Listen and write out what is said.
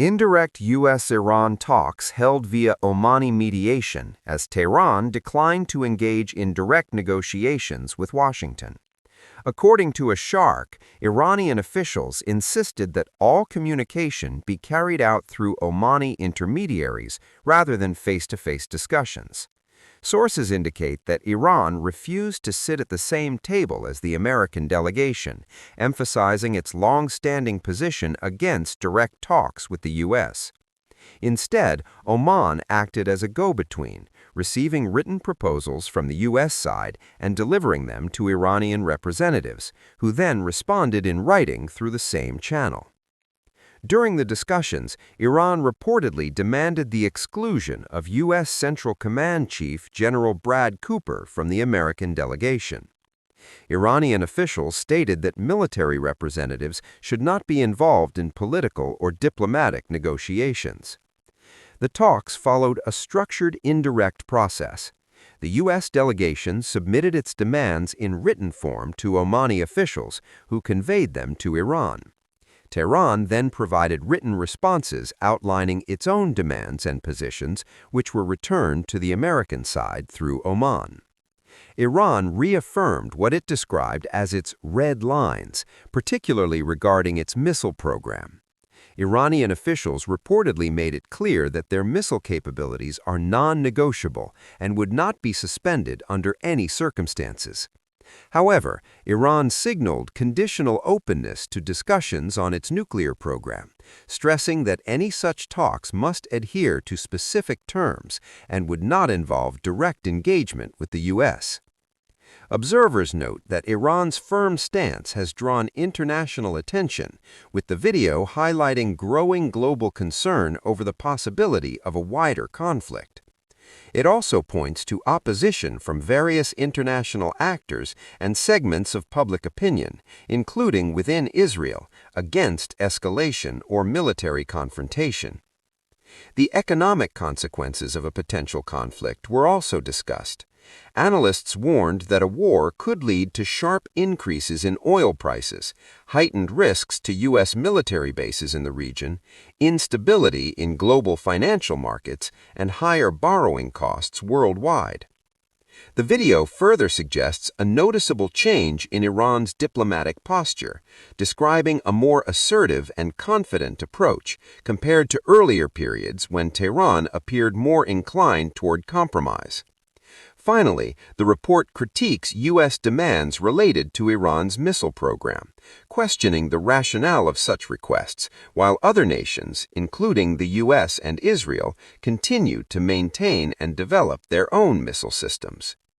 Indirect U.S.-Iran talks held via Omani mediation as Tehran declined to engage in direct negotiations with Washington. According to a shark, Iranian officials insisted that all communication be carried out through Omani intermediaries rather than face-to-face discussions. Sources indicate that Iran refused to sit at the same table as the American delegation, emphasizing its long-standing position against direct talks with the U.S. Instead, Oman acted as a go-between, receiving written proposals from the U.S. side and delivering them to Iranian representatives, who then responded in writing through the same channel. During the discussions, Iran reportedly demanded the exclusion of U.S. Central Command Chief General Brad Cooper from the American delegation. Iranian officials stated that military representatives should not be involved in political or diplomatic negotiations. The talks followed a structured indirect process. The U.S. delegation submitted its demands in written form to Omani officials, who conveyed them to Iran. Tehran then provided written responses outlining its own demands and positions, which were returned to the American side through Oman. Iran reaffirmed what it described as its red lines, particularly regarding its missile program. Iranian officials reportedly made it clear that their missile capabilities are non-negotiable and would not be suspended under any circumstances. However, Iran signaled conditional openness to discussions on its nuclear program, stressing that any such talks must adhere to specific terms and would not involve direct engagement with the U.S. Observers note that Iran's firm stance has drawn international attention, with the video highlighting growing global concern over the possibility of a wider conflict. It also points to opposition from various international actors and segments of public opinion, including within Israel, against escalation or military confrontation. The economic consequences of a potential conflict were also discussed. Analysts warned that a war could lead to sharp increases in oil prices, heightened risks to U.S. military bases in the region, instability in global financial markets, and higher borrowing costs worldwide. The video further suggests a noticeable change in Iran's diplomatic posture, describing a more assertive and confident approach compared to earlier periods when Tehran appeared more inclined toward compromise. Finally, the report critiques U.S. demands related to Iran's missile program, questioning the rationale of such requests, while other nations, including the U.S. and Israel, continue to maintain and develop their own missile systems.